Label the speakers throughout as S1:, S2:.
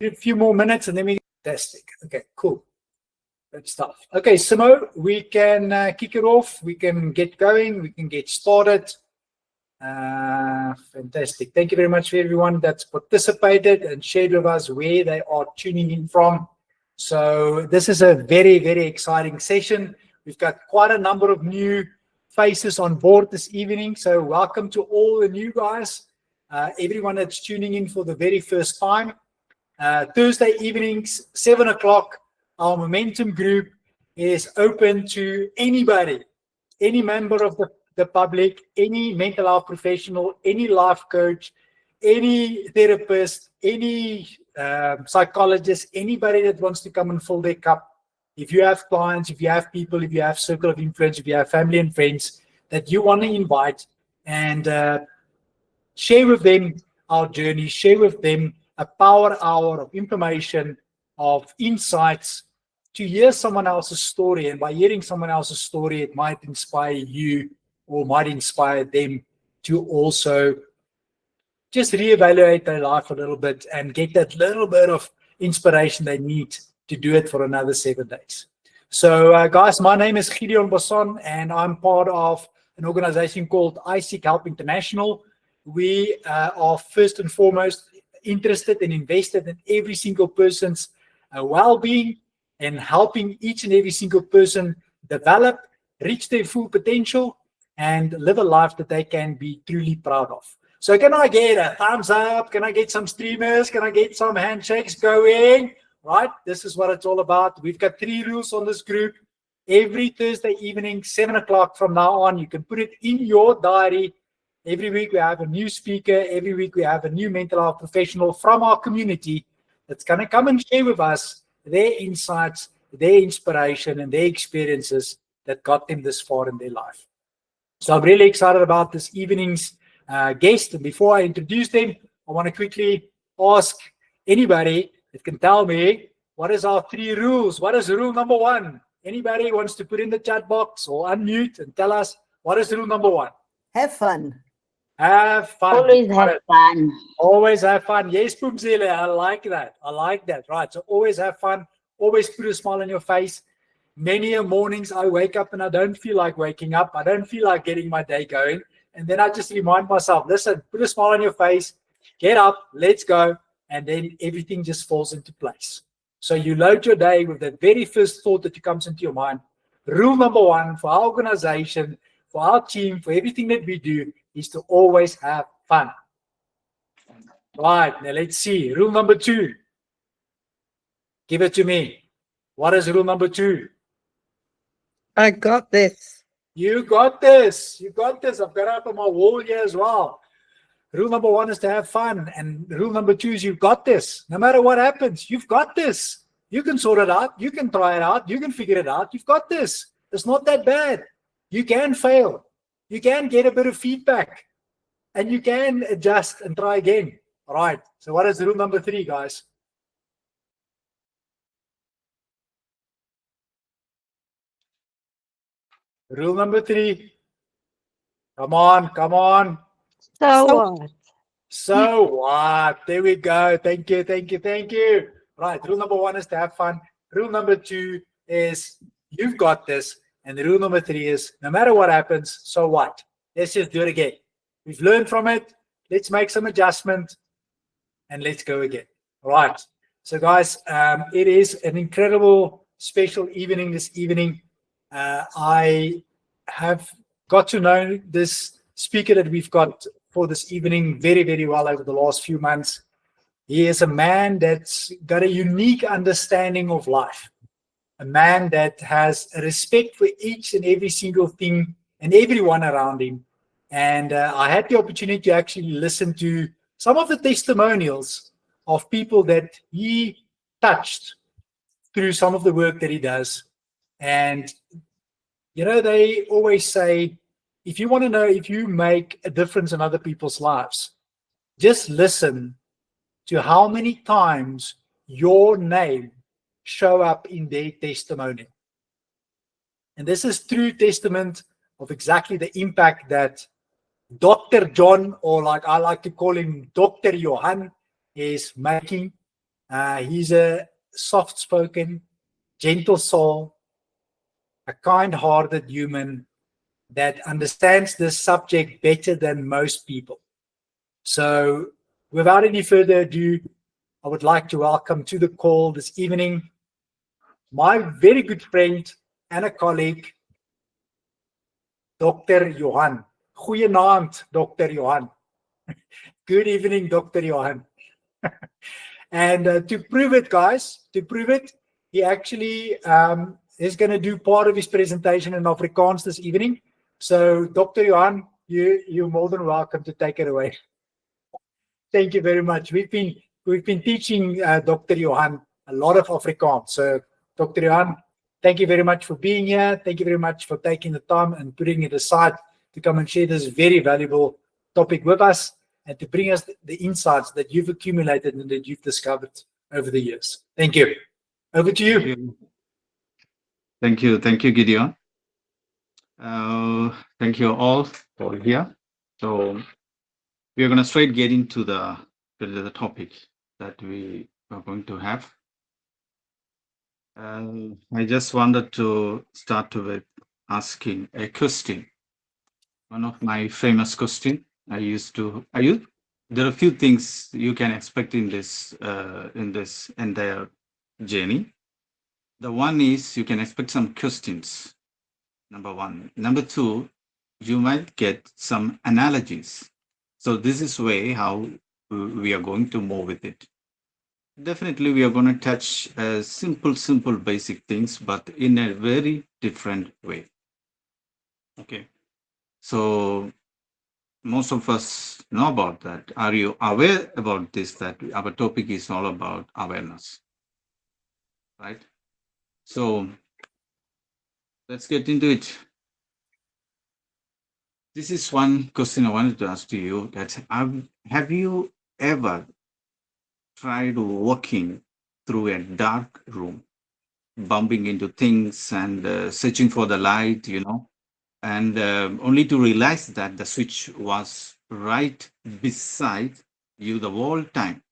S1: A few more minutes and then we fantastic. Okay, cool. Good stuff. Okay, Simo, we can kick it off. We can get going. We can get started. Fantastic. Thank you very much for everyone that's participated and shared with us where they are tuning in from. So this is a very, very exciting session. We've got quite a number of new faces on board this evening. So welcome to all the new guys, everyone that's tuning in for the very first time. Thursday evenings, 7 o'clock, our Momentum group is open to anybody, any member of the public, any mental health professional, any life coach, any therapist, any psychologist, anybody that wants to come and fill their cup. If you have clients, if you have people, if you have circle of influence, if you have family and friends that you want to invite and share with them our journey, share with them a power hour of information, of insights, to hear someone else's story. And by hearing someone else's story, it might inspire you or might inspire them to also just reevaluate their life a little bit and get that little bit of inspiration they need to do it for another 7 days. So guys, my name is Gideon Bosson and I'm part of an organization called I Seek Help International. We are first and foremost interested and invested in every single person's well-being and helping each and every single person develop, reach their full potential, and live a life that they can be truly proud of. So can I get a thumbs up? Can I get some streamers? Can I get some handshakes going? Right? This is what it's all about. We've got 3 rules on this group. Every Thursday evening, 7 o'clock from now on, you can put it in your diary. Every week we have a new speaker. Every week we have a new mental health professional from our community that's going to come and share with us their insights, their inspiration, and their experiences that got them this far in their life. So I'm really excited about this evening's guest. And before I introduce them, I want to quickly ask anybody that can tell me what is our 3 rules. What is rule number 1? Anybody wants to put in the chat box or unmute and tell us what is rule number 1?
S2: Have fun.
S1: Have fun.
S3: Always have fun.
S1: Always have fun. Yes, Pumzile, I like that. I like that. Right. So always have fun. Always put a smile on your face. Many mornings I wake up and I don't feel like waking up. I don't feel like getting my day going. And then I just remind myself, listen, put a smile on your face, get up, let's go. And then everything just falls into place. So you load your day with the very first thought that comes into your mind. Rule number 1 for our organization, for our team, for everything that we do is to always have fun. Right, now let's see. Rule number 2. Give it to me. What is rule number 2?
S4: I got this.
S1: You got this. You got this. I've got it up on my wall here as well. Rule number 1 is to have fun. And rule number 2 is you've got this. No matter what happens, you've got this. You can sort it out. You can try it out. You can figure it out. You've got this. It's not that bad. You can fail. You can get a bit of feedback. And you can adjust and try again. All right. So what is rule number 3, guys? Rule number 3. Come on, come on.
S3: So what?
S1: So what? There we go. Thank you, thank you, thank you. Right. Rule number 1 is to have fun. Rule number 2 is you've got this. And rule number 3 is no matter what happens, so what? Let's just do it again. We've learned from it. Let's make some adjustment and let's go again. All right. So guys, it is an incredible special evening this evening. I have got to know this speaker that we've got for this evening very, very well over the last few months. He is a man that's got a unique understanding of life, a man that has a respect for each and every single thing and everyone around him. And I had the opportunity to actually listen to some of the testimonials of people that he touched through some of the work that he does. And, you know, they always say, if you want to know if you make a difference in other people's lives, just listen to how many times your name show up in their testimony. And this is true testament of exactly the impact that Dr. John, or like I like to call him, Dr. Johan, is making He's a soft-spoken, gentle soul, a kind-hearted human that understands this subject better than most people. So without any further ado, I would like to welcome to the call this evening my very good friend and a colleague, Dr. Johan. Goeienaand, Dr. Johan. Good evening, Dr. Johan. And to prove it, guys, he actually is going to do part of his presentation in Afrikaans this evening. So, Dr. Johan, you're more than welcome to take it away. Thank you very much. We've been teaching Dr. Johan a lot of Afrikaans. So, Dr. Johan, thank you very much for being here. Thank you very much for taking the time and putting it aside to come and share this very valuable topic with us and to bring us the insights that you've accumulated and that you've discovered over the years. Thank you. Over to you.
S2: Thank you, Gideon. Thank you all for here. So we are going to straight get into the topic that we are going to have. I just wanted to start with asking a question. One of my famous questions there are a few things you can expect in this entire journey. The one is you can expect some questions. Number one. Number two, you might get some analogies. So this is way how we are going to move with it. Definitely, we are going to touch simple, basic things, but in a very different way. Okay. So most of us know about that. Are you aware about this, that our topic is all about awareness, right? So let's get into it. This is one question I wanted to ask to you, that have you ever tried walking through a dark room, bumping into things and searching for the light, and only to realize that the switch was right beside you the whole time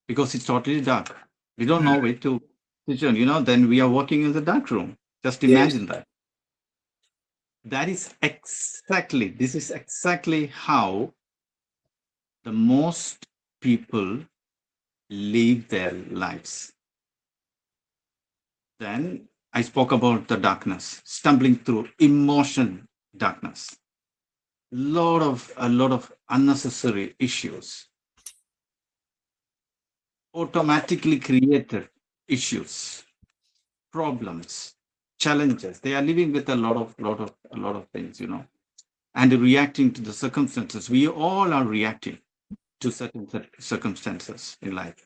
S2: because it's totally dark. We don't know where to switch on, then we are walking in the dark room. Just imagine that. This is exactly how the most people live their lives. Then I spoke about the darkness, stumbling through emotional darkness. A lot of unnecessary issues, automatically created issues, problems, challenges. They are living with a lot of things, and reacting to the circumstances. We all are reacting to certain circumstances in life.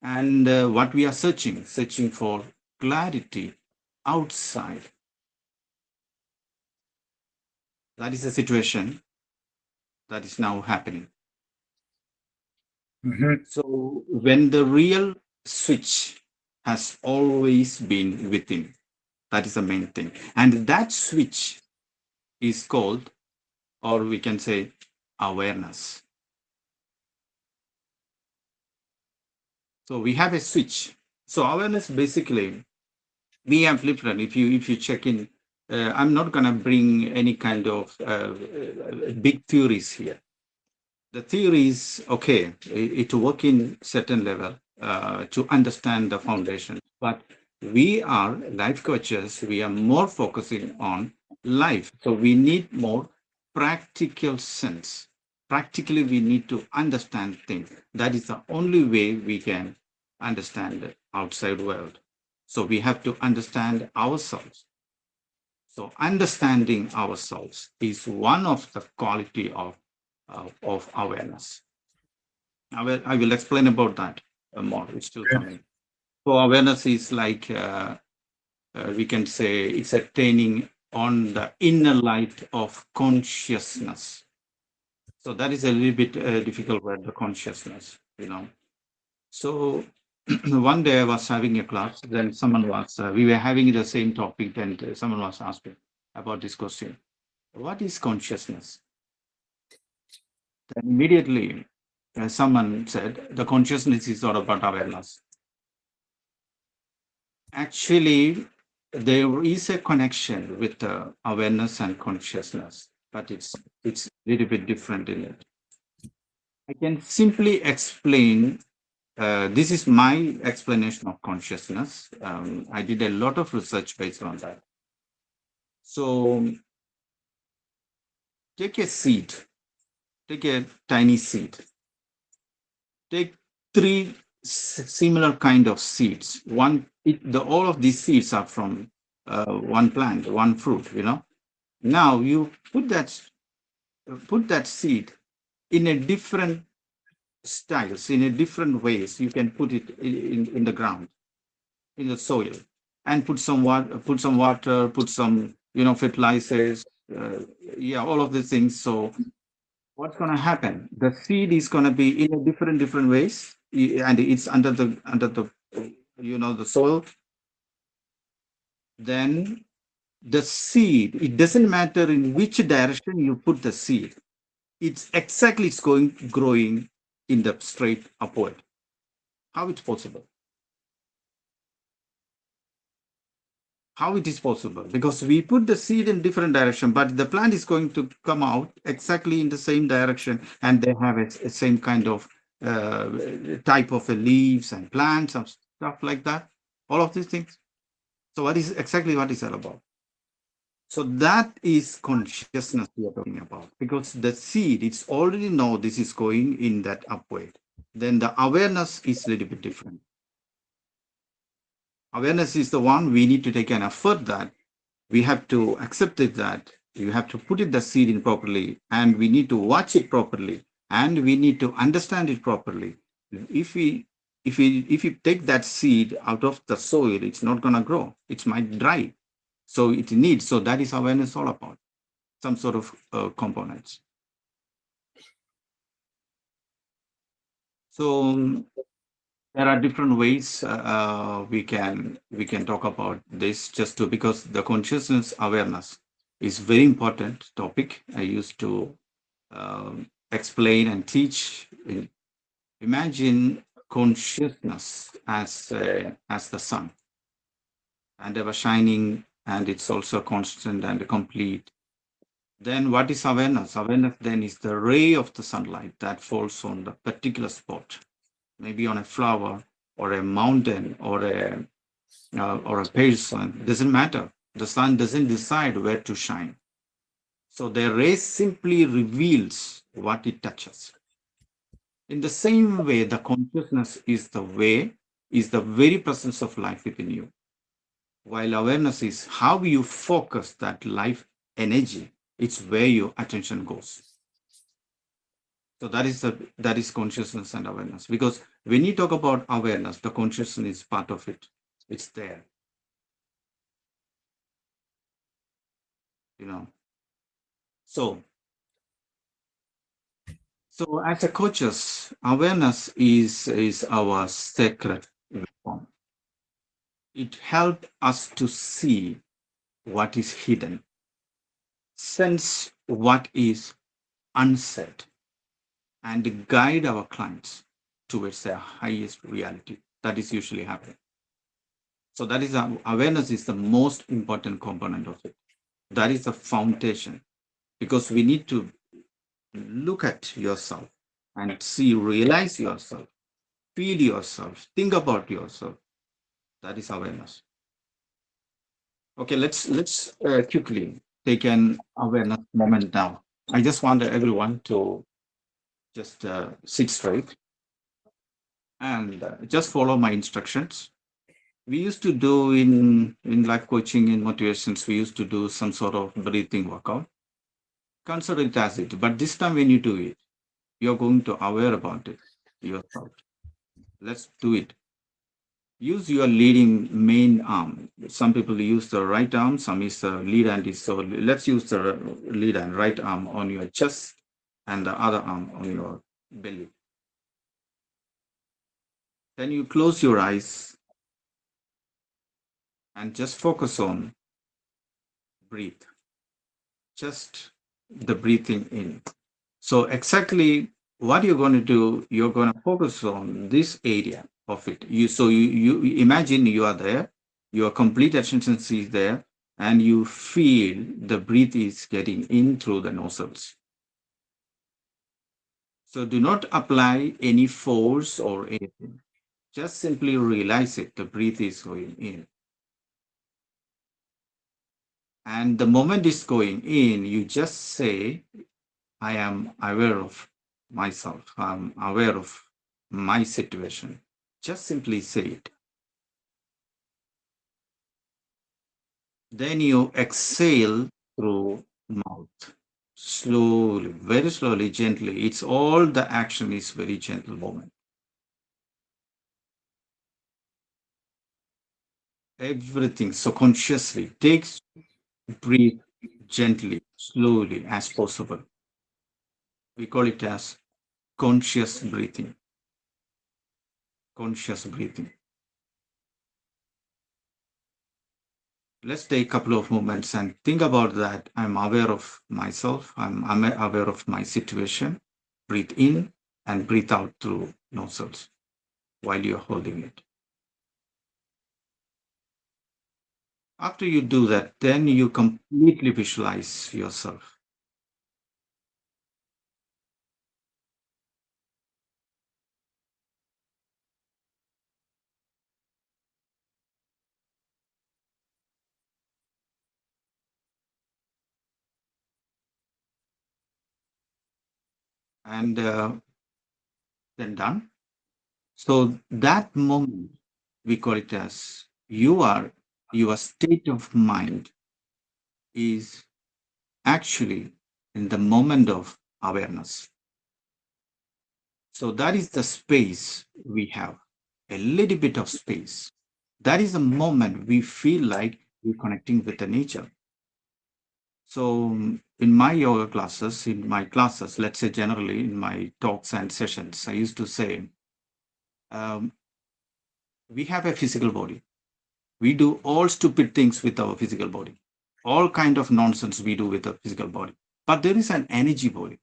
S2: And what we are searching for clarity outside. That is the situation that is now happening. So when the real switch has always been within, that is the main thing. And that switch is called, or we can say, awareness. So we have a switch. So awareness, basically, we have literally, if you check in, I'm not going to bring any kind of big theories here. The theory is okay, it work in certain level to understand the foundation. But we are life coaches. We are more focusing on life. So we need more practical sense. Practically, we need to understand things. That is the only way we can understand the outside world. So we have to understand ourselves. So understanding ourselves is one of the quality of awareness. I will explain about that more. It's still coming. So awareness is like, we can say, it's attaining on the inner light of consciousness. So that is a little bit difficult word, the consciousness, So one day I was having a class, then someone was, we were having the same topic, and someone was asking about this question. What is consciousness? Then immediately as someone said, the consciousness is all about awareness. Actually, there is a connection with the awareness and consciousness, but it's a little bit different in it. I can simply explain. This is my explanation of consciousness. I did a lot of research based on that. So, take a seed. Take a tiny seed. Take three similar kind of seeds. All of these seeds are from one plant, one fruit. Now you put that seed in a different styles, in a different ways. You can put it in the ground, in the soil, and put some water, put some fertilizers, all of these things. So what's going to happen? The seed is going to be in a different ways, and it's under the the soil. Then the seed, it doesn't matter in which direction you put the seed, it's growing in the straight upward. How it's possible? How it is possible? Because we put the seed in different direction, but the plant is going to come out exactly in the same direction, and they have a same kind of type of leaves and plants and stuff like that. All of these things. So what is that about? So that is consciousness we are talking about, because the seed, it's already know this is going in that upward. Then the awareness is a little bit different. Awareness is the one we need to take an effort that we have to accept it, that you have to put the seed in properly, and we need to watch it properly, and we need to understand it properly. If you take that seed out of the soil, it's not going to grow. It might dry. So that is awareness all about, some sort of components. So there are different ways we can talk about this, because the consciousness awareness is very important topic. I used to explain and teach. Imagine consciousness as the sun, and ever shining, and it's also constant and complete. Then what is awareness? Awareness then is the ray of the sunlight that falls on the particular spot, maybe on a flower or a mountain or a person. Doesn't matter. The sun doesn't decide where to shine. So the ray simply reveals what it touches. In the same way, the consciousness is the very presence of life within you, while awareness is how you focus that life energy. It's where your attention goes. So that is consciousness and awareness. Because when you talk about awareness, the consciousness is part of it. It's there. So as a coaches, awareness is our sacred weapon. It helps us to see what is hidden, sense what is unsaid, and guide our clients towards their highest reality. That is usually happening. So that is awareness is the most important component of it. That is the foundation, because we need to look at yourself and realize yourself, feel yourself, think about yourself. That is awareness. Okay, let's quickly take an awareness moment now. I just want everyone to just sit straight and just follow my instructions. We used to do in life coaching, in motivations, we used to do some sort of breathing workout. Consider it as it, but this time when you do it, you're going to aware about it yourself. Let's do it. Use your leading main arm. Some people use the right arm, some is the lead hand. So let's use the lead and right arm on your chest and the other arm on your belly. Then you close your eyes and just focus on breathe. Just the breathing in. So exactly what you're going to do, you're going to focus on this area of it. You imagine you are there, your complete attention is there, and you feel the breath is getting in through the nostrils. So do not apply any force or anything. Just simply realize it, the breath is going in. And the moment it's going in, you just say, I am aware of myself. I'm aware of my situation. Just simply say it. Then you exhale through mouth. Slowly, very slowly, gently. It's all the action is very gentle movement. Everything so consciously. Take breathe gently, slowly as possible. We call it as conscious breathing. Conscious breathing. Let's take a couple of moments and think about that. I'm aware of myself. I'm aware of my situation. Breathe in and breathe out through nostrils while you're holding it. After you do that, then you completely visualize yourself. And then done. So that moment, we call it as your state of mind is actually in the moment of awareness. So that is the space we have, a little bit of space. That is the moment we feel like we're connecting with the nature. So in my yoga classes, in my classes, let's say generally in my talks and sessions, I used to say, we have a physical body. We do all stupid things with our physical body. All kind of nonsense we do with the physical body. But there is an energy body.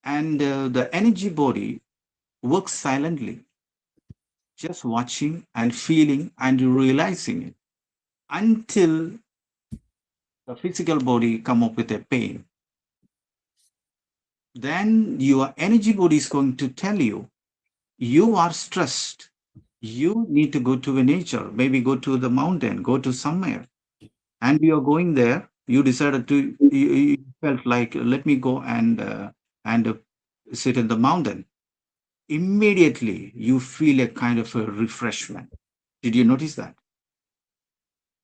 S2: And the energy body works silently, just watching and feeling and realizing it until the physical body come up with a pain. Then your energy body is going to tell you, you are stressed. You need to go to a nature, maybe go to the mountain, go to somewhere. And you're going there, you decided to, you felt like, let me go and sit in the mountain. Immediately, you feel a kind of a refreshment. Did you notice that?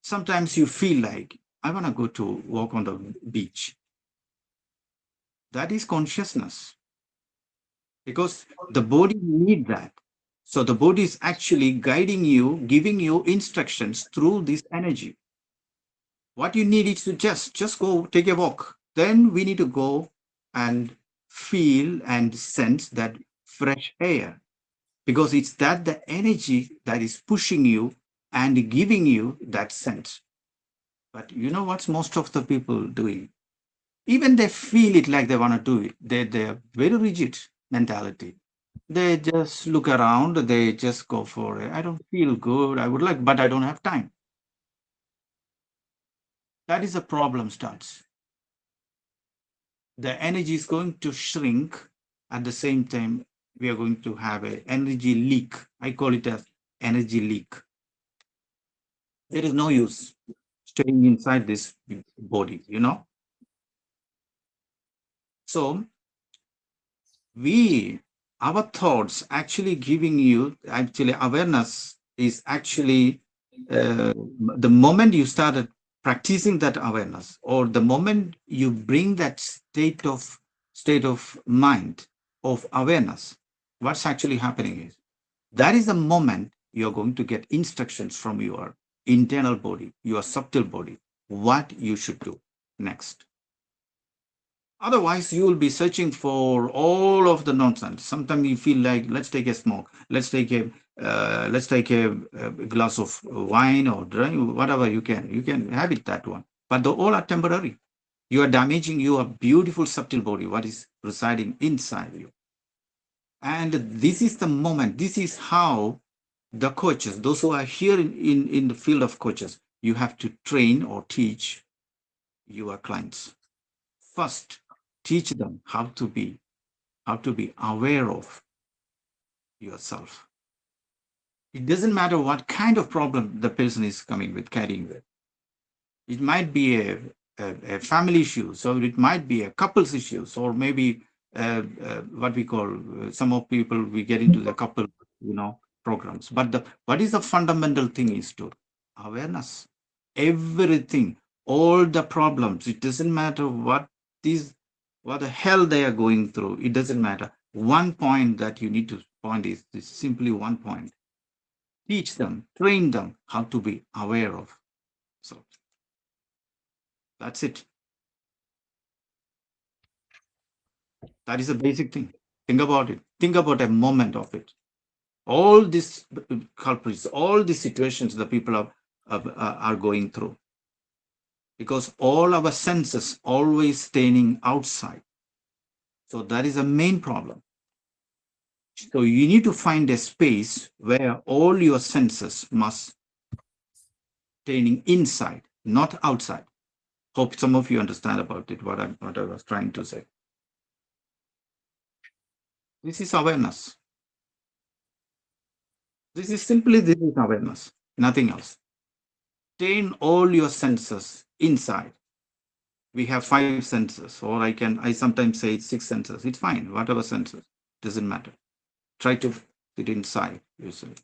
S2: Sometimes you feel like, I want to go to walk on the beach. That is consciousness. Because the body needs that. So the body is actually guiding you, giving you instructions through this energy. What you need is to just go take a walk. Then we need to go and feel and sense that fresh air, because it's that the energy that is pushing you and giving you that sense. But you know what's most of the people doing? Even they feel it like they want to do it. They're very rigid mentality. They just look around, they just go for it. I don't feel good. I would like, but I don't have time. That is the problem starts. The energy is going to shrink. At the same time, we are going to have an energy leak. I call it as energy leak. There is no use staying inside this body, you know. So our thoughts actually giving you, actually awareness is actually the moment you started practicing that awareness, or the moment you bring that state of mind of awareness, what's actually happening is that is the moment you're going to get instructions from your internal body, your subtle body, what you should do next. Otherwise, you will be searching for all of the nonsense. Sometimes you feel like, let's take a smoke, let's take a glass of wine or drink, whatever you can have it, that one. But all are temporary. You are damaging your beautiful subtle body, what is residing inside you. And this is the moment, this is how the coaches, those who are here in the field of coaches, you have to train or teach your clients. First, teach them how to be aware of yourself. It doesn't matter what kind of problem the person is carrying with. It might be a family issue, so it might be a couple's issues, or maybe what we call some of people we get into the couple, programs. But what is the fundamental thing is to awareness. Everything, all the problems. It doesn't matter what the hell they are going through. It doesn't matter. One point that you need to point is simply one point. Teach them, train them how to be aware of. So that's it. That is a basic thing. Think about it. Think about a moment of it. All these culprits, all these situations that people are going through. Because all our senses always staying outside. So that is a main problem. So you need to find a space where all your senses must staying inside, not outside. Hope some of you understand about it, what I was trying to say. This is awareness. This is awareness, nothing else. Train all your senses inside. We have 5 senses, or I sometimes say it's 6 senses. It's fine, whatever senses, doesn't matter. Try to sit inside yourself.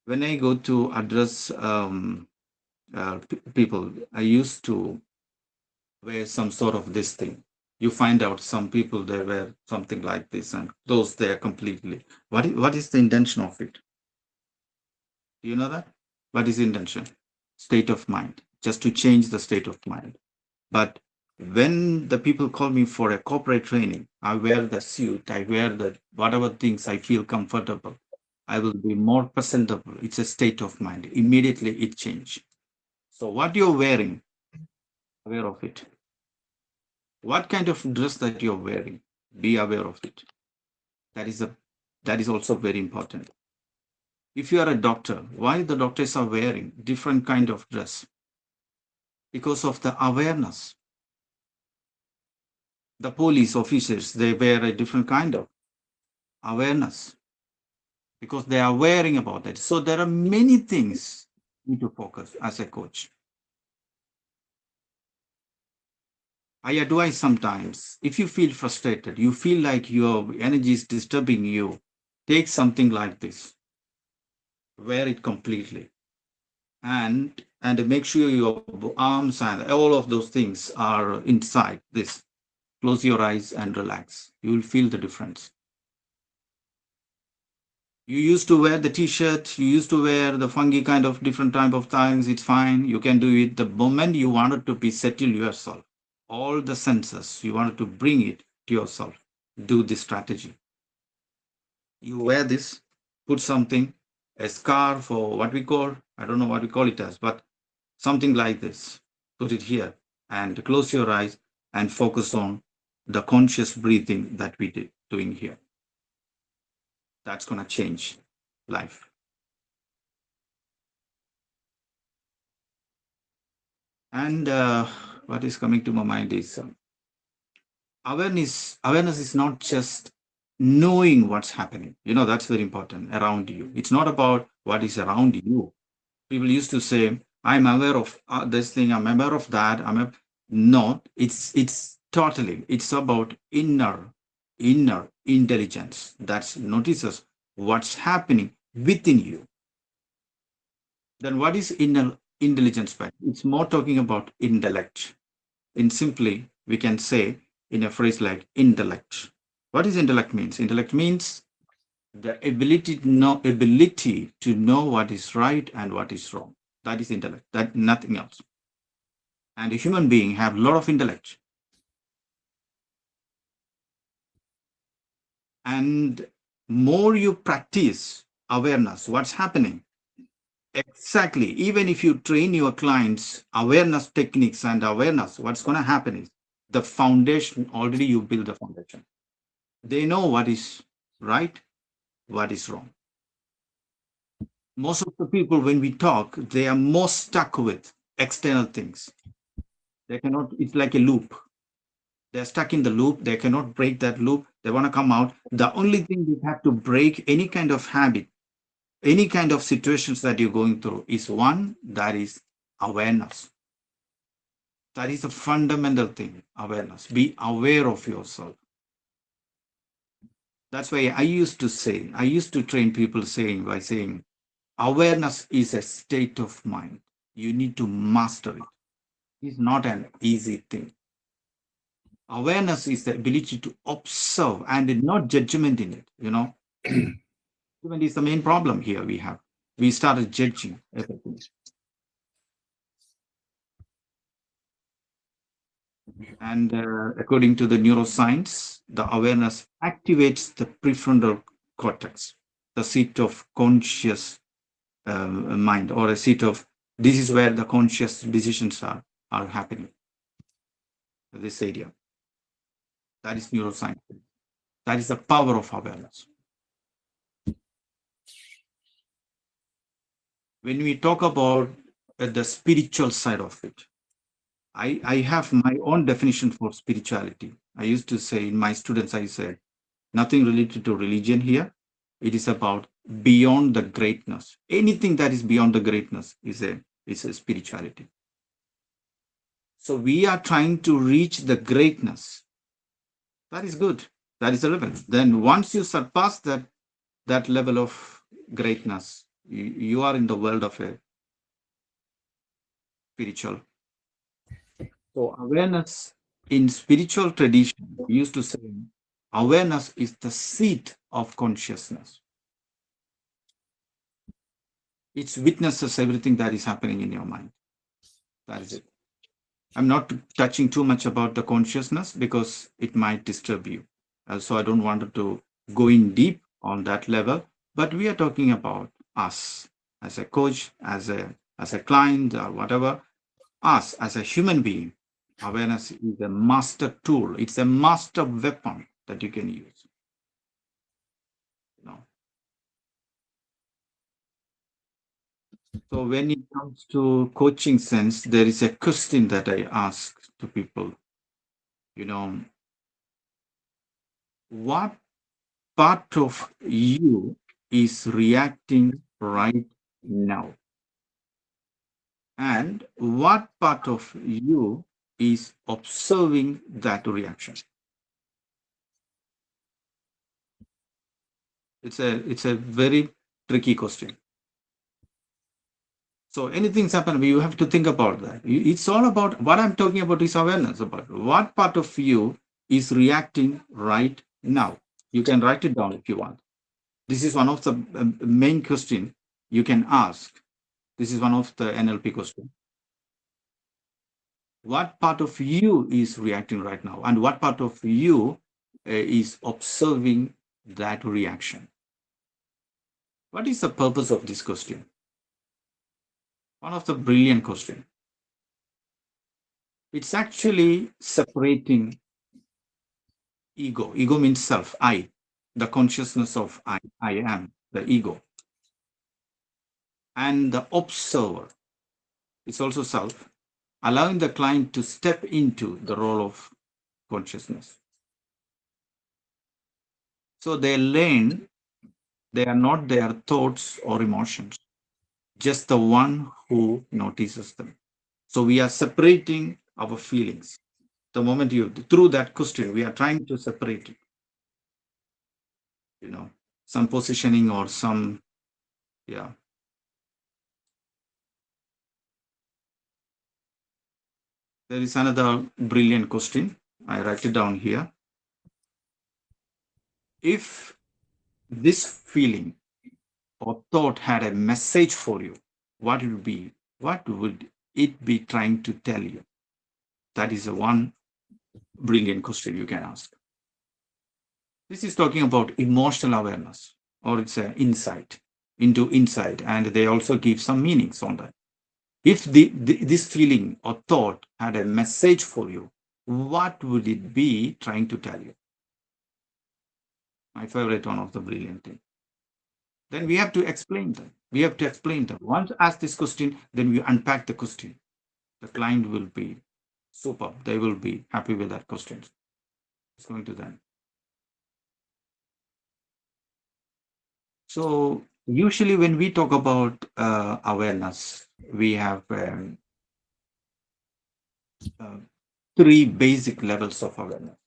S2: When I go to address people, I used to wear some sort of this thing. You find out some people they wear something like this, and those they are completely. What is the intention of it? Do you know that? What is the intention? State of mind, just to change the state of mind. But when the people call me for a corporate training, I wear the suit, I wear the whatever things I feel comfortable. I will be more presentable. It's a state of mind. Immediately it changes. So what you're wearing, aware of it. What kind of dress that you're wearing, be aware of it. That is also very important. If you are a doctor, why the doctors are wearing different kind of dress? Because of the awareness. The police officers, they wear a different kind of awareness because they are wearing about it. So there are many things you need to focus as a coach. I advise sometimes, if you feel frustrated, you feel like your energy is disturbing you, take something like this, wear it completely, and make sure your arms and all of those things are inside this. Close your eyes and relax. You will feel the difference. You used to wear the t-shirt, you used to wear the funky kind of different type of things, it's fine. You can do it. The moment you wanted to be settle yourself, all the senses, you wanted to bring it to yourself, do this strategy. You wear this, put something, a scarf or what we call, I don't know what we call it as, but something like this. Put it here and close your eyes and focus on the conscious breathing that we did doing here. That's going to change life. And what is coming to my mind is awareness. Awareness is not just knowing what's happening. That's very important around you. It's not about what is around you. People used to say, I'm aware of this thing, I'm aware of that. No, it's totally, it's about inner intelligence that notices what's happening within you. Then what is inner intelligence? It's more talking about intellect. In simply, we can say in a phrase like intellect. What is intellect means? Intellect means the ability to know what is right and what is wrong. That is intellect. That nothing else. And a human being have a lot of intellect. And more you practice awareness, what's happening, Exactly. Even if you train your clients awareness techniques and awareness, what's going to happen is the foundation, already you build the foundation. They know what is right, what is wrong. Most of the people, when we talk, they are more stuck with external things. They cannot, it's like a loop. They're stuck in the loop. They cannot break that loop. They want to come out. The only thing you have to break any kind of habit, any kind of situations that you're going through is one, that is awareness. That is a fundamental thing, awareness. Be aware of yourself. That's why I used to train people by saying, awareness is a state of mind. You need to master it. It's not an easy thing. Awareness is the ability to observe and not judgment in it, Judgment is the main problem here we have. We started judging everything. And according to the neuroscience, the awareness activates the prefrontal cortex, the seat of conscious mind, or a seat of, this is where the conscious decisions are happening. This area. That is neuroscience. That is the power of awareness. When we talk about the spiritual side of it, I have my own definition for spirituality. I used to say in my students, I said, nothing related to religion here. It is about beyond the greatness. Anything that is beyond the greatness is a spirituality. So we are trying to reach the greatness. That is good. That is relevant. Then once you surpass that level of greatness, you are in the world of a spiritual. So awareness in spiritual tradition, we used to say, awareness is the seat of consciousness. It witnesses everything that is happening in your mind. That is it. I'm not touching too much about the consciousness because it might disturb you. So I don't want to go in deep on that level, but we are talking about us as a coach, as a client, or whatever. Us as a human being, awareness is a master tool. It's a master weapon that you can use. So when it comes to coaching sense, there is a question that I ask to people. What part of you is reacting right now? And what part of you is observing that reaction? It's a very tricky question. So anything's happened, you have to think about that. It's all about what I'm talking about is awareness about what part of you is reacting right now. You can write it down if you want. This is one of the main question you can ask. This is one of the NLP question. What part of you is reacting right now? And what part of you is observing that reaction? What is the purpose of this question? One of the brilliant questions. It's actually separating ego. Ego means self, I, the consciousness of I am, the ego. And the observer, it's also self, allowing the client to step into the role of consciousness. So they learn they are not their thoughts or emotions, just the one who notices them. So we are separating our feelings. The moment through that question, we are trying to separate it. Some positioning or some, yeah. There is another brilliant question. I write it down here. If this feeling or thought had a message for you, what would it be trying to tell you? That is the one brilliant question you can ask. This is talking about emotional awareness, or it's an insight. into inside, and they also give some meanings on that. If this feeling or thought had a message for you, what would it be trying to tell you? My favorite one of the brilliant thing. Then we have to explain them. We have to explain them. Once ask this question, then we unpack the question. The client will be superb. They will be happy with that question. It's going to them. So usually when we talk about awareness, we have three basic levels of awareness.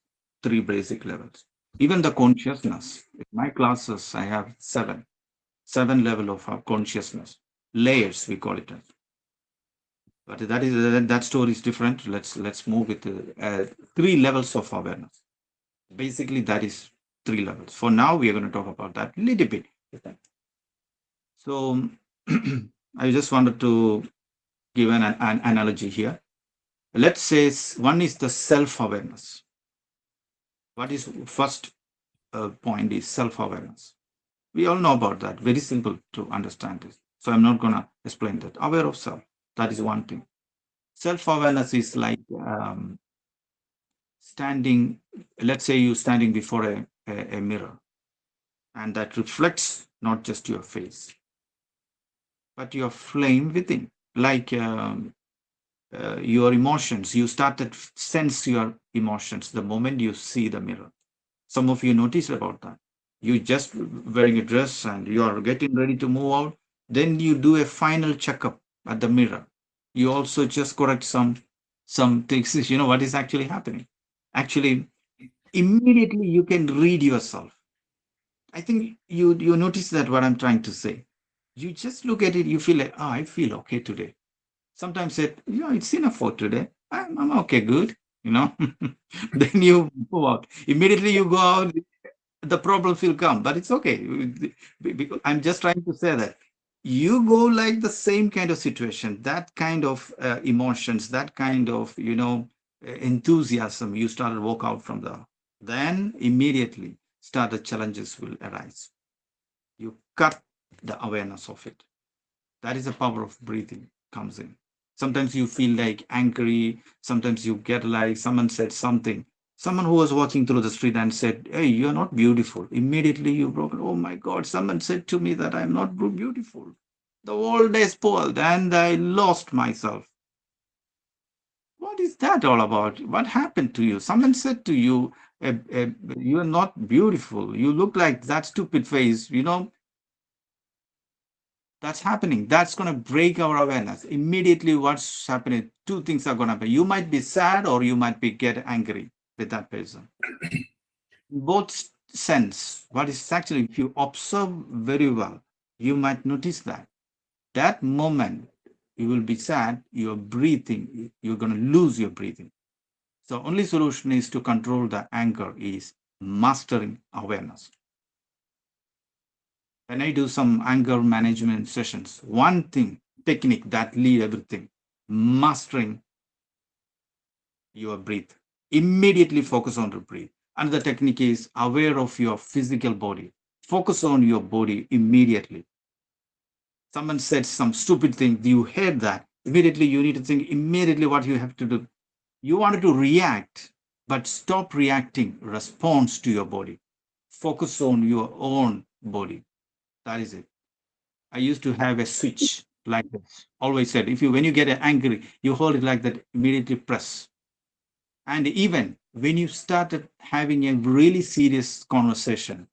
S2: Three basic levels. Even the consciousness. In my classes, I have seven level of consciousness. Layers, we call it as. But that story is different. Let's move with three levels of awareness. Basically, that is three levels. For now, we are going to talk about that a little bit. So I just wanted to give an analogy here. Let's say one is the self-awareness. What is first point is self-awareness. We all know about that. Very simple to understand this. So I'm not going to explain that. Aware of self. That is one thing. Self-awareness is like standing, let's say you're standing before a mirror, and that reflects not just your face, but your flame within, like your emotions. You start to sense your emotions the moment you see the mirror. Some of you notice about that. You just wearing a dress and you are getting ready to move out. Then you do a final checkup at the mirror. You also just correct some things. You know what is actually happening. Actually, immediately you can read yourself. I think you notice that what I'm trying to say. You just look at it. You feel like, oh, I feel okay today. Sometimes say, it's enough for today. I'm okay, good. Then you move out. Immediately you go out, the problems will come, but it's okay. Because I'm just trying to say that you go like the same kind of situation, that kind of emotions, that kind of, enthusiasm, you start to walk out from then immediately start the challenges will arise. You cut the awareness of it. That is the power of breathing comes in. Sometimes you feel like angry. Sometimes you get like someone said something. Someone who was walking through the street and said, hey, you're not beautiful. Immediately you broke, oh my God, someone said to me that I'm not beautiful. The whole day spoiled and I lost myself. What is that all about? What happened to you? Someone said to you, you are not beautiful. You look like that stupid face, That's happening. That's going to break our awareness. Immediately what's happening, two things are going to happen. You might be sad or you might be get angry with that person. Both sense, what is actually, if you observe very well, you might notice that moment you will be sad, you're breathing, you're going to lose your breathing. So only solution is to control the anger is mastering awareness. When I do some anger management sessions, one thing, technique that lead everything, mastering your breath. Immediately focus on the breath. Another technique is aware of your physical body. Focus on your body immediately. Someone said some stupid thing, you heard that. Immediately you need to think immediately what you have to do. You wanted to react, but stop reacting. Response to your body. Focus on your own body. That is it. I used to have a switch like this. Always said, when you get angry, you hold it like that, immediately press. And even when you started having a really serious conversation,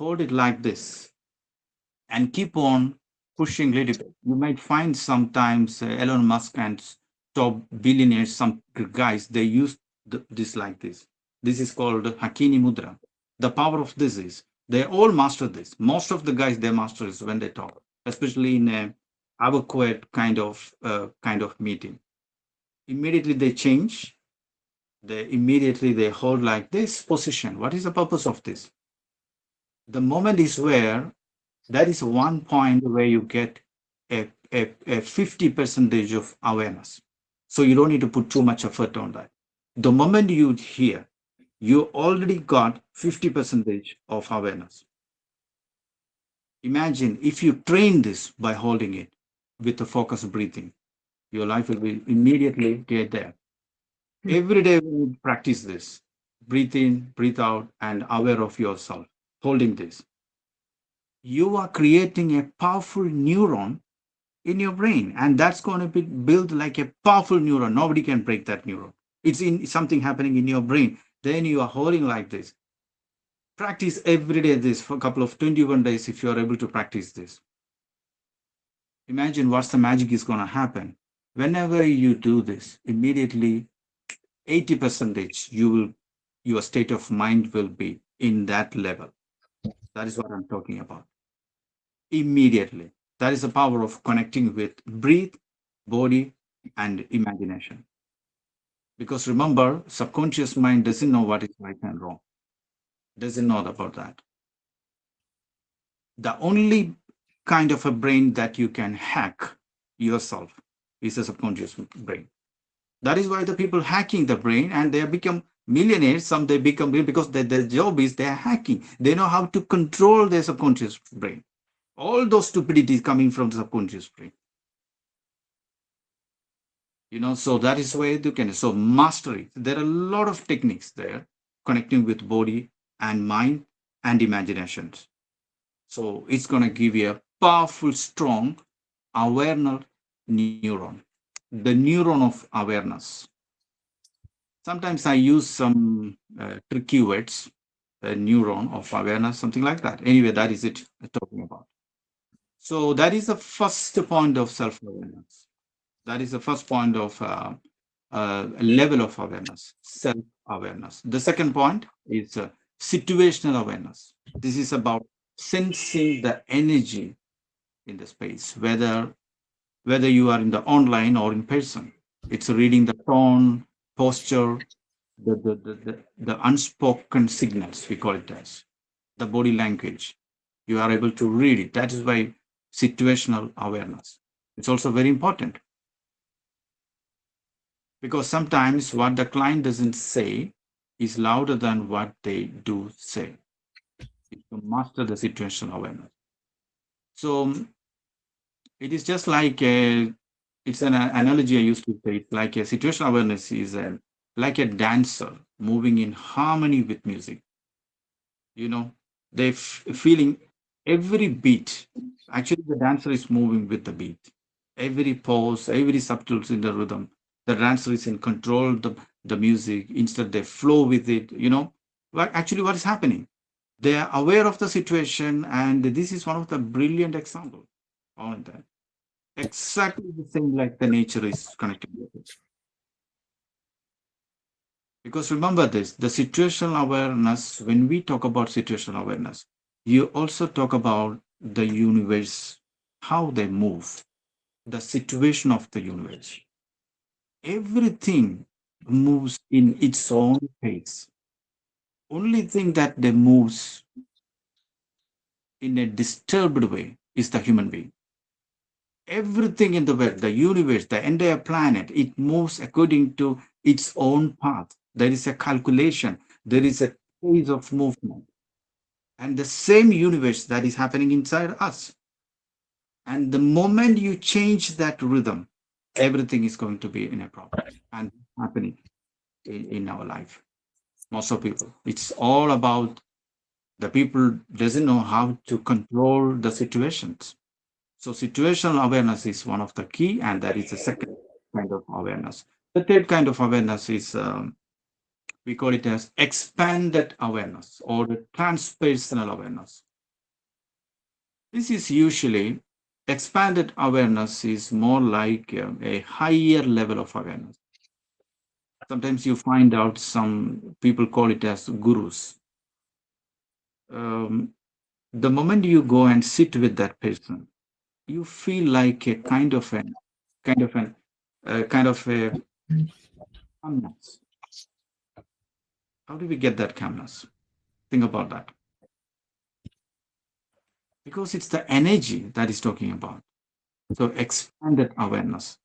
S2: hold it like this and keep on pushing a little bit. You might find sometimes Elon Musk and top billionaires, some guys, they use this like this. This is called Hakini Mudra. The power of this is they all master this. Most of the guys, they master this when they talk, especially in a quiet kind of meeting. Immediately they change. They hold like this position. What is the purpose of this? The moment is where that is one point where you get a 50% of awareness. So you don't need to put too much effort on that. The moment you hear, you already got 50% of awareness. Imagine if you train this by holding it with the focused breathing, your life will be immediately get there. Every day we need to practice this. Breathe in, breathe out, and aware of yourself. Holding this. You are creating a powerful neuron in your brain, and that's going to be built like a powerful neuron. Nobody can break that neuron. It's in something happening in your brain. Then you are holding like this. Practice every day this for a couple of 21 days if you are able to practice this. Imagine what's the magic is going to happen. Whenever you do this, immediately 80% your state of mind will be in that level. That is what I'm talking about. Immediately. That is the power of connecting with breathe, body, and imagination. Because remember, subconscious mind doesn't know what is right and wrong. Doesn't know about that. The only kind of a brain that you can hack yourself is a subconscious brain. That is why the people hacking the brain and they become millionaires. Some they become because their job is they are hacking. They know how to control their subconscious brain. All those stupidities coming from the subconscious brain. So that is why you can. So mastery. There are a lot of techniques there connecting with body and mind and imaginations. So it's going to give you a powerful, strong awareness neuron, the neuron of awareness. Sometimes I use some tricky words, a neuron of awareness, something like that. Anyway, that is it talking about. So that is the first point of self-awareness. That is the first point of level of awareness, self-awareness. The second point is situational awareness. This is about sensing the energy in the space, whether you are in the online or in person. It's reading the tone, posture, the unspoken signals, we call it as the body language. You are able to read it. That is why situational awareness. It's also very important. Because sometimes what the client doesn't say is louder than what they do say. You master the situational awareness. So it is just like it's an analogy I used to say. It's like a situational awareness is like a dancer moving in harmony with music. They're feeling every beat. Actually, the dancer is moving with the beat. Every pause, every subtleties in the rhythm. The dancer is in control of the music. Instead, they flow with it. Actually, what is happening? They are aware of the situation, and this is one of the brilliant examples on that. Exactly the same like the nature is connected with it. Because remember this, the situational awareness, when we talk about situational awareness, you also talk about the universe, how they move, the situation of the universe. Everything moves in its own pace. Only thing that they moves in a disturbed way is the human being. Everything in the world, the universe, the entire planet, it moves according to its own path. There is a calculation, there is a phase of movement. And the same universe that is happening inside us. And the moment you change that rhythm, everything is going to be in a problem and happening in our life. Most of people, it's all about the people doesn't know how to control the situations. So situational awareness is one of the key, and that is the second kind of awareness. The third kind of awareness is we call it as expanded awareness or the transpersonal awareness. This is usually expanded awareness is more like a higher level of awareness. Sometimes you find out some people call it as gurus. The moment you go and sit with that person, you feel like a kind of a calmness. How do we get that calmness? Think about that. Because it's the energy that is talking about. So expanded awareness.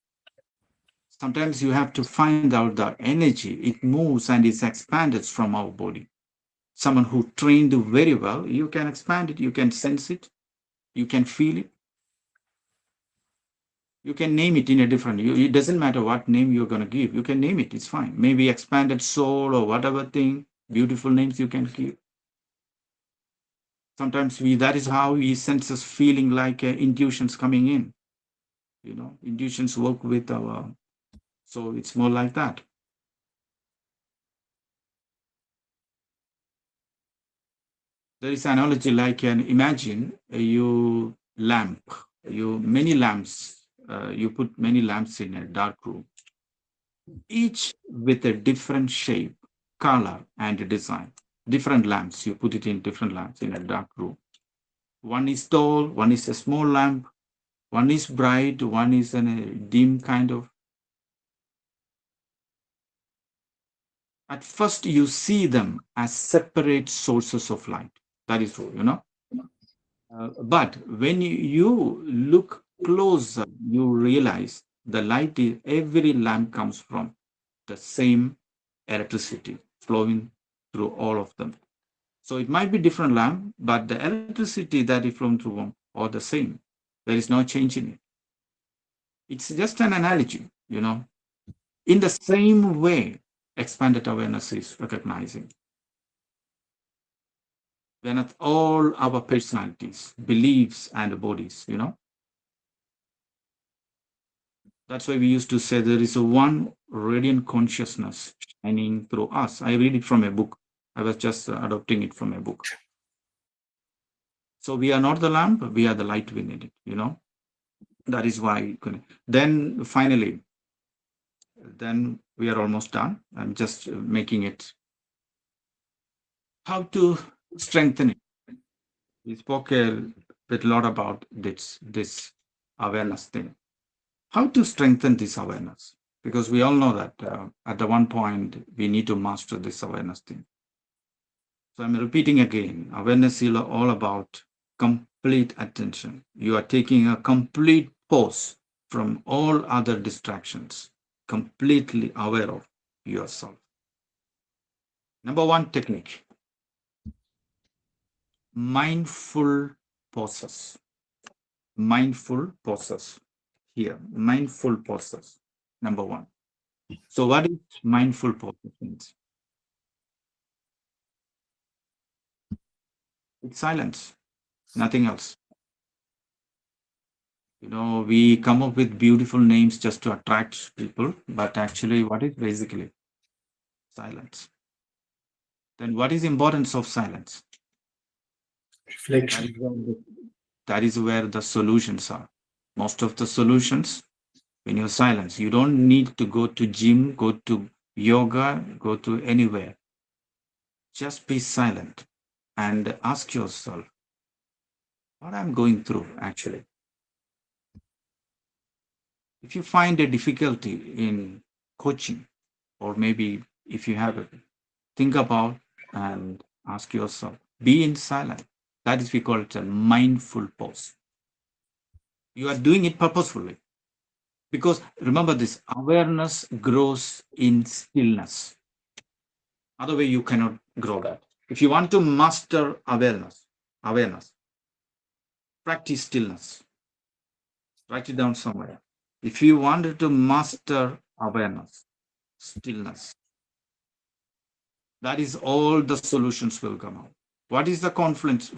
S2: Sometimes you have to find out the energy. It moves and it's expanded from our body. Someone who trained very well, you can expand it, you can sense it. You can feel it. You can name it in a different, it doesn't matter what name you're going to give. You can name it, it's fine. Maybe expanded soul or whatever thing, beautiful names you can give. Sometimes that is how we sense us feeling like intuitions coming in. Intuitions work with so it's more like that. There is an analogy like imagine many lamps, you put many lamps in a dark room, each with a different shape, color, and design. Different lamps, you put it in different lamps in a dark room. One is tall, one is a small lamp, one is bright, one is in a dim kind of. At first, you see them as separate sources of light. That is true, but when you look closer, you realize the light is, every lamp comes from the same electricity flowing through all of them. So it might be different lamp, but the electricity that is flowing through them are the same. There is no change in it. It's just an analogy, In the same way, expanded awareness is recognizing when all our personalities, beliefs, and bodies, That's why we used to say there is a one radiant consciousness shining through us. I read it from a book. I was just adopting it from a book. So we are not the lamp, we are the light within it, That is why. Then finally, then we are almost done. I'm just making it. How to strengthen it. We spoke a lot about this awareness thing. How to strengthen this awareness? Because we all know that at the one point we need to master this awareness thing. So I'm repeating again, awareness is all about complete attention. You are taking a complete pause from all other distractions, completely aware of yourself. Number one technique, mindful pauses. Mindful pauses. Here, mindful pauses. Number one. So what is mindful pauses means? It's silence, nothing else. We come up with beautiful names just to attract people, but actually what is basically silence? Then what is importance of silence?
S1: Reflection.
S2: That is where the solutions are. Most of the solutions, when you're silence, you don't need to go to gym, go to yoga, go to anywhere. Just be silent and ask yourself, what I'm going through actually. If you find a difficulty in coaching, or maybe if you have it, think about and ask yourself, be in silence. That is, we call it a mindful pause. You are doing it purposefully. Because remember this, awareness grows in stillness. Other way you cannot grow that. If you want to master awareness, practice stillness. Write it down somewhere. If you wanted to master awareness, stillness, that is all the solutions will come out. What is the conflicts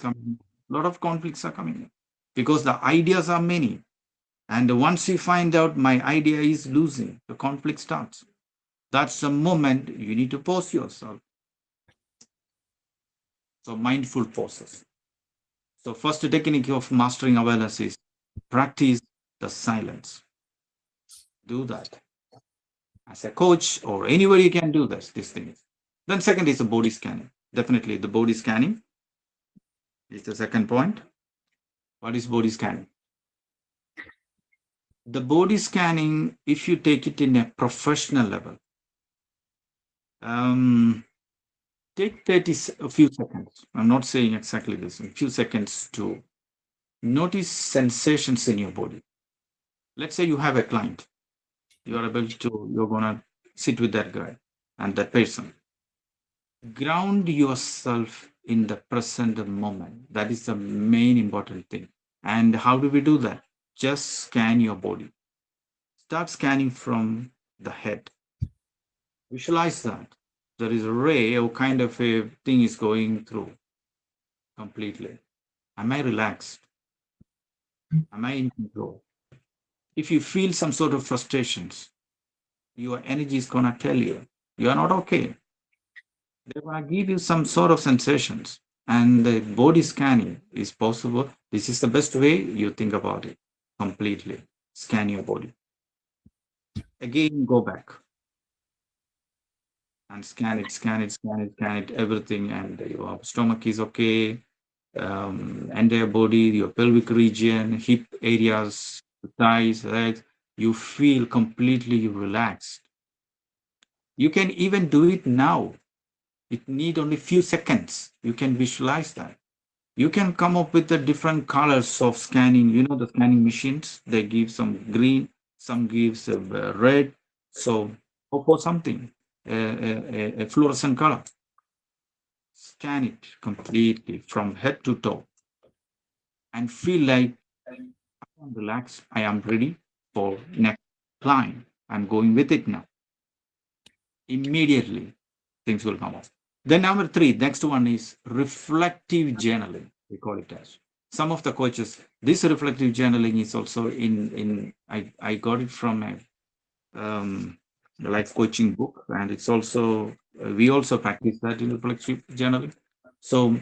S2: coming? A lot of conflicts are coming in because the ideas are many. And once you find out my idea is losing, the conflict starts. That's the moment you need to pause yourself. So mindful pauses. So first technique of mastering awareness is practice the silence. Do that. As a coach or anybody can do this, these things. Then second is the body scanning. Definitely the body scanning is the second point. What is body scanning? The body scanning, if you take it in a professional level, take a few seconds. I'm not saying exactly this, a few seconds to notice sensations in your body. Let's say you have a client. You're going to sit with that guy and that person. Ground yourself in the present moment. That is the main important thing. And how do we do that? Just scan your body. Start scanning from the head. Visualize that. There is a ray or kind of a thing is going through completely. Am I relaxed? Am I in control? If you feel some sort of frustrations, your energy is going to tell you are not okay. They're going to give you some sort of sensations. And the body scanning is possible. This is the best way you think about it completely. Scan your body. Again, go back and scan it, everything. And your stomach is okay. Entire body, your pelvic region, hip areas, thighs, legs, you feel completely relaxed. You can even do it now. It need only few seconds. You can visualize that. You can come up with the different colors of scanning. You know the scanning machines, they give some green, some gives red. So or for something, a fluorescent color. Scan it completely from head to toe and feel like I am relaxed. I am ready for next climb. I'm going with it now. Immediately, things will come up. Then number 3, next one is reflective journaling. We call it as. Some of the coaches, this reflective journaling is also I got it from a life coaching book, and it's also we also practice that in reflective journaling. So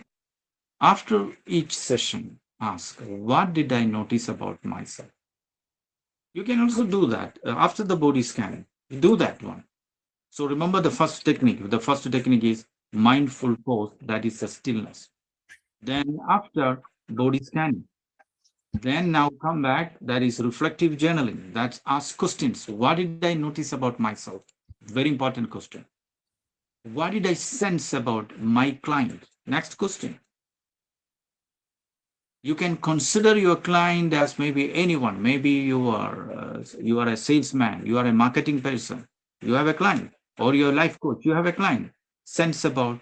S2: after each session, ask, what did I notice about myself? You can also do that after the body scanning. Do that one. So remember the first technique. The first technique is mindful pose, that is the stillness. Then after body scanning, then now come back, that is reflective journaling. That's ask questions. What did I notice about myself? Very important question. What did I sense about my client? Next question. You can consider your client as maybe anyone. Maybe you are a salesman, you are a marketing person, you have a client, or you're a life coach, you have a client. Sense about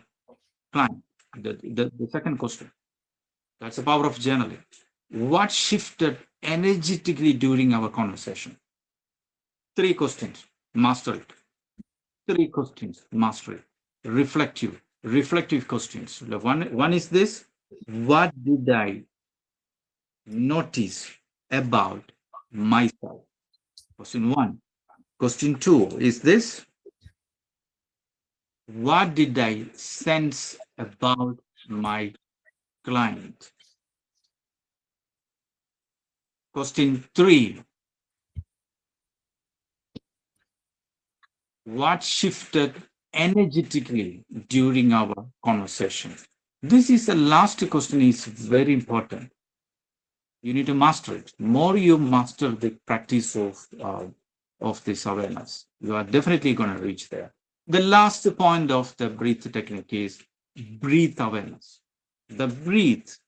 S2: client. The second question. That's the power of journaling. What shifted energetically during our conversation? 3 questions. Master it. 3 questions. Master it. Reflective questions. One is this. What did I notice about myself? Question 1. Question 2 is this. What did I sense about my client? Question 3. What shifted energetically during our conversation? This is the last question, is very important. You need to master it. More you master the practice of this awareness, you are definitely going to reach there. The last point of the breath technique is breath awareness. The breath,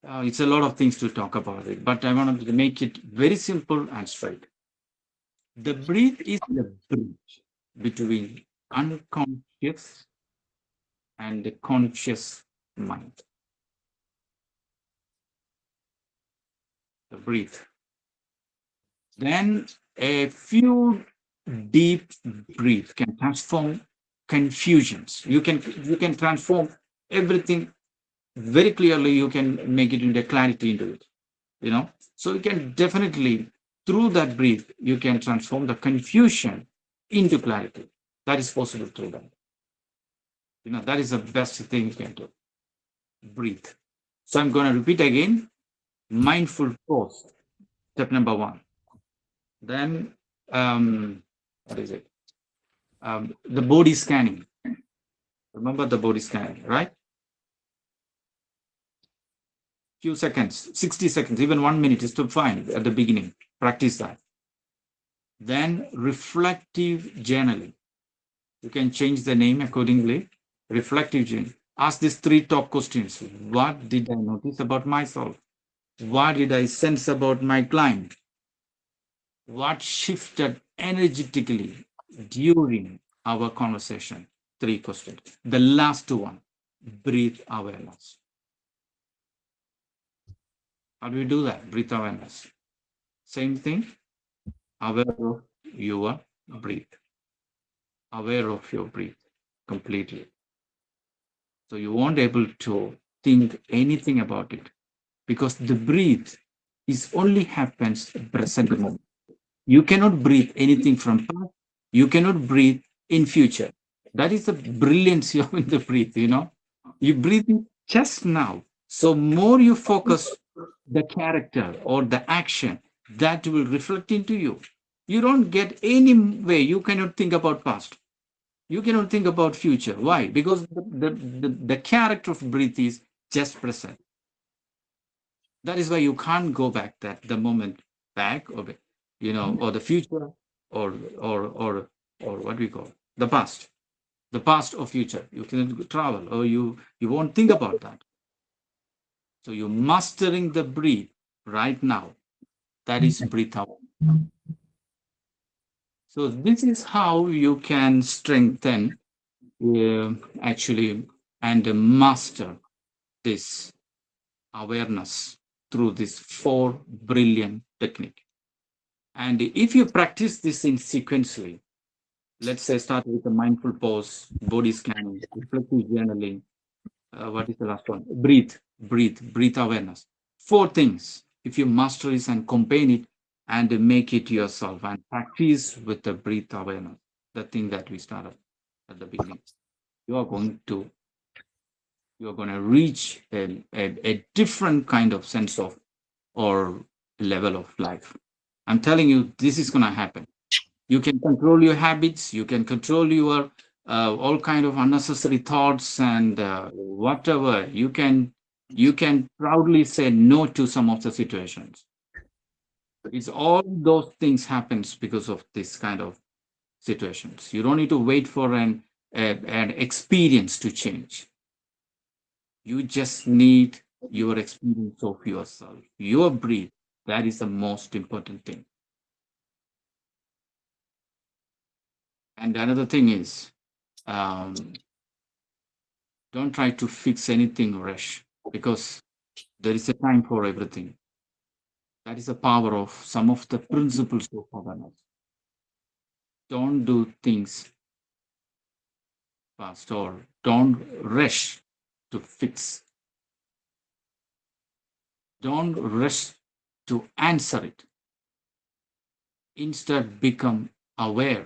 S2: it's a lot of things to talk about it, but I want to make it very simple and straight. The breath is the bridge between unconscious and the conscious mind. The breath. Then a few deep breath can transform confusions. You can transform everything very clearly. You can make it into clarity into it. So you can definitely, through that breath, you can transform the confusion into clarity. That is possible through that. That is the best thing you can do. Breathe. So I'm going to repeat again. Mindful pause, step number 1. Then, what is it? The body scanning. Remember the body scanning, right? Few seconds, 60 seconds, even 1 minute is too fine at the beginning. Practice that. Then reflective journaling. You can change the name accordingly. Reflective journaling. Ask these 3 top questions. What did I notice about myself? What did I sense about my client? What shifted energetically during our conversation? 3 questions. The last one, breathe awareness. How do we do that? Breathe awareness. Same thing, aware of your breath. Aware of your breath completely. So you won't able to think anything about it because the breath is only happens at present moment. You cannot breathe anything from past. You cannot breathe in future. That is the brilliance of the breath, you know. You breathe just now. So more you focus the character or the action, that will reflect into you. You don't get any way. You cannot think about past. You cannot think about future. Why? Because the character of breath is just present. That is why you can't go back that the moment back or or the future or what we call the past or future. You can travel or you won't think about that. So you're mastering the breath right now. That is breathe out. So this is how you can strengthen actually and master this awareness through this 4 brilliant technique. And if you practice this in sequentially, let's say start with a mindful pause, body scanning, reflective journaling. What is the last one? Breathe awareness. 4 things. If you master this and combine it and make it yourself and practice with the breath awareness, the thing that we started at the beginning, you are going to reach a different kind of sense of or level of life. I'm telling you, this is going to happen. You can control your habits. You can control your all kind of unnecessary thoughts and whatever. You can proudly say no to some of the situations. It's all those things happens because of this kind of situations. You don't need to wait for an experience to change. You just need your experience of yourself, your breath. That is the most important thing. And another thing is, don't try to fix anything rush because there is a time for everything. That is the power of some of the principles of awareness. Don't do things fast or don't rush to fix. Don't rush to answer it. Instead, become aware.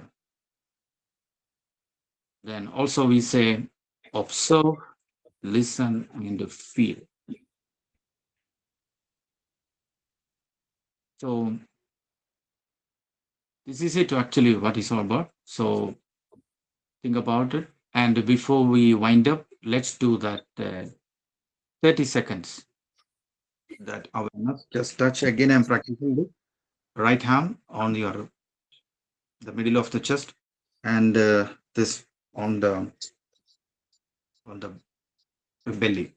S2: Then also we say observe, listen, and feel. So this is it actually what it's all about. So think about it. And before we wind up, let's do that 30 seconds. That awareness. Just touch again. I'm practicing it. Right hand on the middle of the chest, and this on the belly.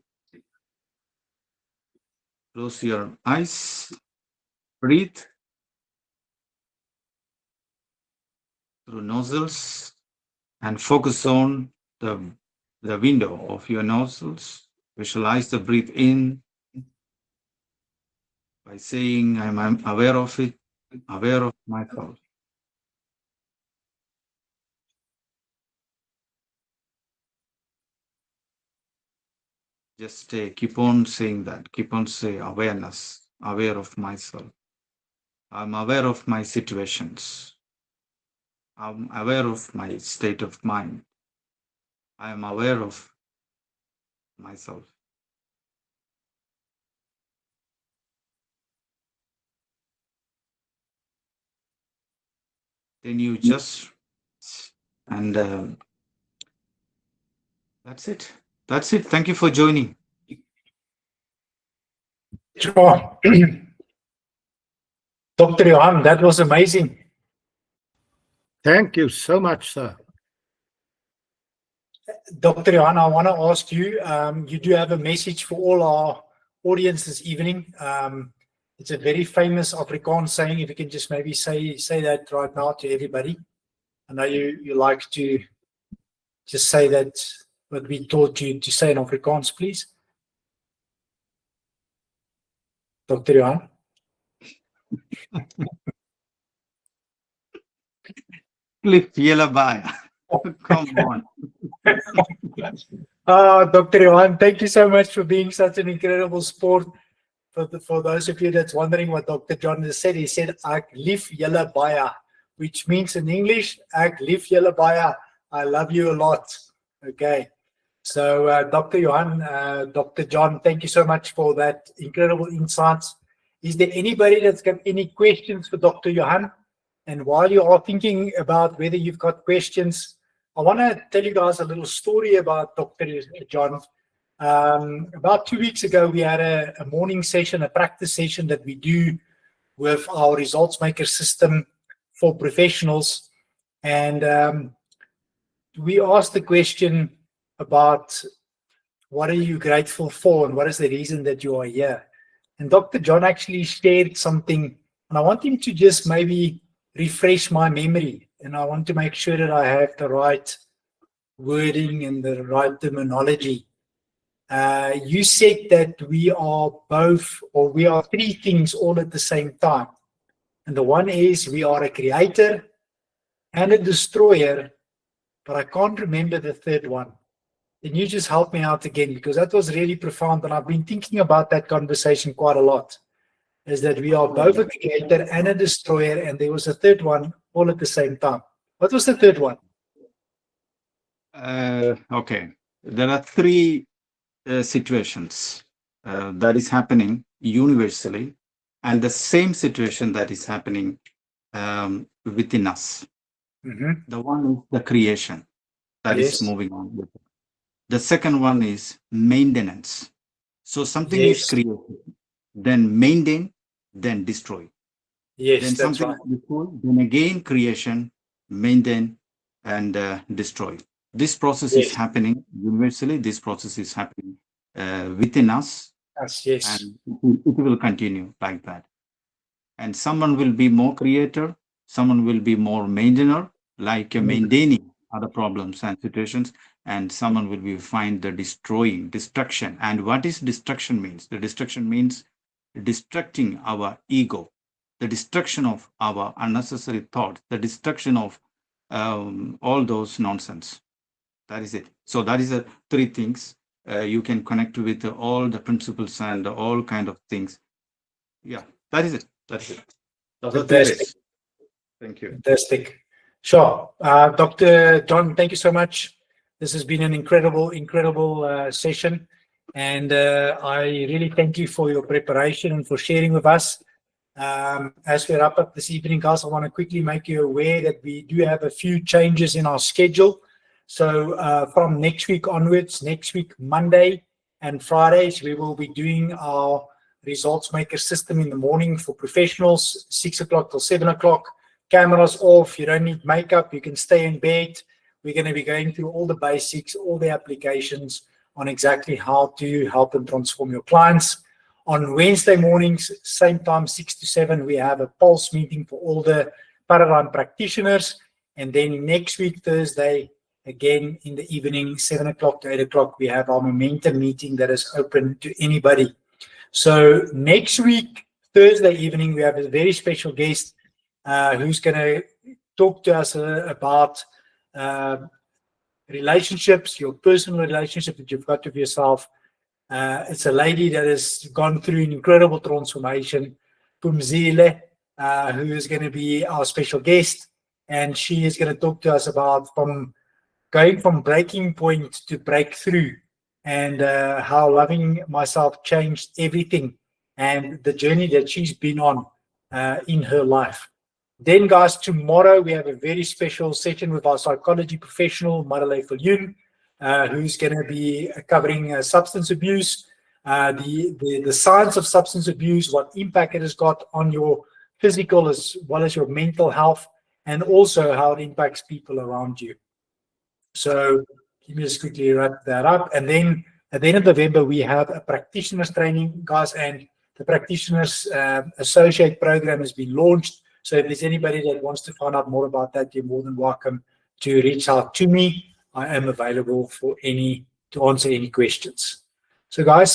S2: Close your eyes. Breathe through nostrils and focus on the window of your nostrils. Visualize the breathe in by saying, I'm aware of it, aware of myself. Just keep on saying that. Keep on saying awareness, aware of myself. I'm aware of my situations. I'm aware of my state of mind. I'm aware of myself. Then you just, and that's it. That's it. Thank you for joining.
S1: Sure. Dr. Johan, that was amazing.
S5: Thank you so much, sir.
S1: Dr. Johan, I want to ask you, you do have a message for all our audience this evening. It's a very famous Afrikaans saying, if you can just maybe say that right now to everybody. I know you like to just say that what we taught you to say in Afrikaans, please? Dr. Johan?
S2: Cliff Yellowbaya. Come on.
S1: Dr. Johan, thank you so much for being such an incredible sport. For those of you that's wondering what Dr. John has said, he said, "Ek lief julle baie," which means in English, "Ek lief julle baie." I love you a lot. Okay. So, Dr. Johan, Dr. John, thank you so much for that incredible insights. Is there anybody that's got any questions for Dr. Johan? And while you are thinking about whether you've got questions, I want to tell you guys a little story about Dr. John. About 2 weeks ago, we had a morning session, a practice session that we do with our results maker system for professionals. And we asked the question about what are you grateful for and what is the reason that you are here. And Dr. John actually shared something, and I want him to just maybe refresh my memory. And I want to make sure that I have the right wording and the right terminology. You said that we are both, or we are three things all at the same time. And the one is we are a creator and a destroyer, but I can't remember the third one. Can you just help me out again? Because that was really profound, and I've been thinking about that conversation quite a lot, is that we are both a creator and a destroyer, and there was a third one all at the same time. What was the third one?
S2: Okay. There are three situations that is happening universally, and the same situation that is happening within us.
S1: Mm-hmm.
S2: The one is the creation that is moving on with it. The second one is maintenance. So something is created, then maintain, then destroy.
S1: Yes,
S2: Then
S1: that's
S2: something
S1: right.
S2: is destroyed, then again creation, maintain, and destroy. This process is happening universally. This process is happening within us,
S1: Yes.
S2: and it will continue like that. And someone will be more creator, someone will be more maintainer, like maintaining other problems and situations, and someone will be find the destroying, destruction. And what is destruction means? The destruction means destructing our ego, the destruction of our unnecessary thoughts, the destruction of all those nonsense. That is it. So that is the three things you can connect with all the principles and all kind of things. Yeah, that is it. That's it.
S1: Fantastic.
S2: Thank you.
S1: Fantastic. Sure. Dr. John, thank you so much. This has been an incredible session. And I really thank you for your preparation and for sharing with us. As we wrap up this evening, guys, I want to quickly make you aware that we do have a few changes in our schedule. So from next week onwards, next week, Monday and Fridays, we will be doing our results maker system in the morning for professionals, 6 o'clock till 7 o'clock. Cameras off, you don't need makeup, you can stay in bed. We're going to be going through all the basics, all the applications on exactly how to help and transform your clients. On Wednesday mornings, same time, 6 to 7, we have a pulse meeting for all the Paradigm practitioners. And then next week, Thursday, again in the evening, 7 o'clock to 8 o'clock, we have our momentum meeting that is open to anybody. So next week, Thursday evening, we have a very special guest who's going to talk to us about relationships, your personal relationship that you've got with yourself. It's a lady that has gone through an incredible transformation, Pumzile, who is going to be our special guest. And she is going to talk to us about going from breaking point to breakthrough, and how loving myself changed everything, and the journey that she's been on in her life. Then, guys, tomorrow we have a very special session with our psychology professional, Marale Viljoen, who's going to be covering substance abuse, the science of substance abuse, what impact it has got on your physical as well as your mental health, and also how it impacts people around you. So let me just quickly wrap that up. And then at the end of November, we have a practitioners training, guys, and the practitioners associate program has been launched. So if there's anybody that wants to find out more about that, you're more than welcome to reach out to me. I am available to answer any questions. So guys,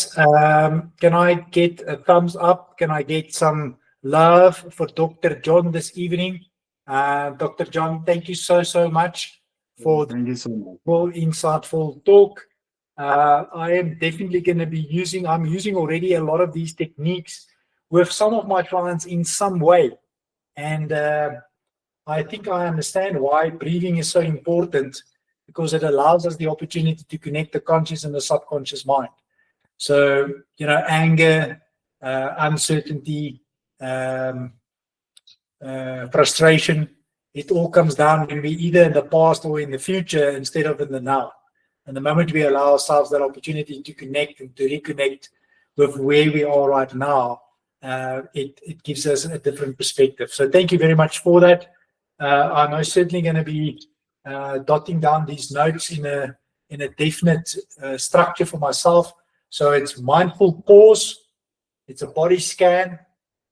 S1: can I get a thumbs up? Can I get some love for Dr. John this evening? Dr. John, thank you so much for
S2: Thank you so much.
S1: full insightful talk. I am definitely going to be I'm using already a lot of these techniques with some of my clients in some way. And I think I understand why breathing is so important, because it allows us the opportunity to connect the conscious and the subconscious mind. So, anger, uncertainty, frustration, it all comes down when we're either in the past or in the future instead of in the now. And the moment we allow ourselves that opportunity to connect and to reconnect with where we are right now, it gives us a different perspective. So thank you very much for that. I'm most certainly going to be dotting down these notes in a definite structure for myself. So it's mindful pause, it's a body scan,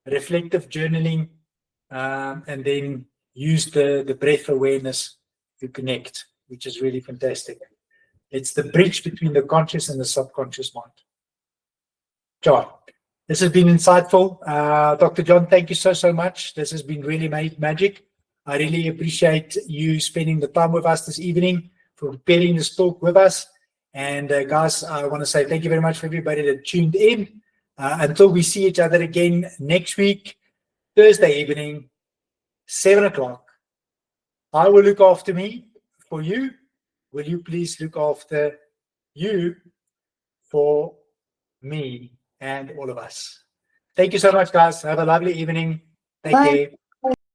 S1: reflective journaling, and then use the breath awareness to connect, which is really fantastic. It's the bridge between the conscious and the subconscious mind. John, this has been insightful. Dr. John, thank you so much. This has been really magic. I really appreciate you spending the time with us this evening, for preparing this talk with us. And guys, I want to say thank you very much for everybody that tuned in. Until we see each other again next week, Thursday evening, 7 o'clock. I will look after me for you. Will you please look after you for me and all of us? Thank you so much, guys. Have a lovely evening. Take
S3: Bye.
S1: care.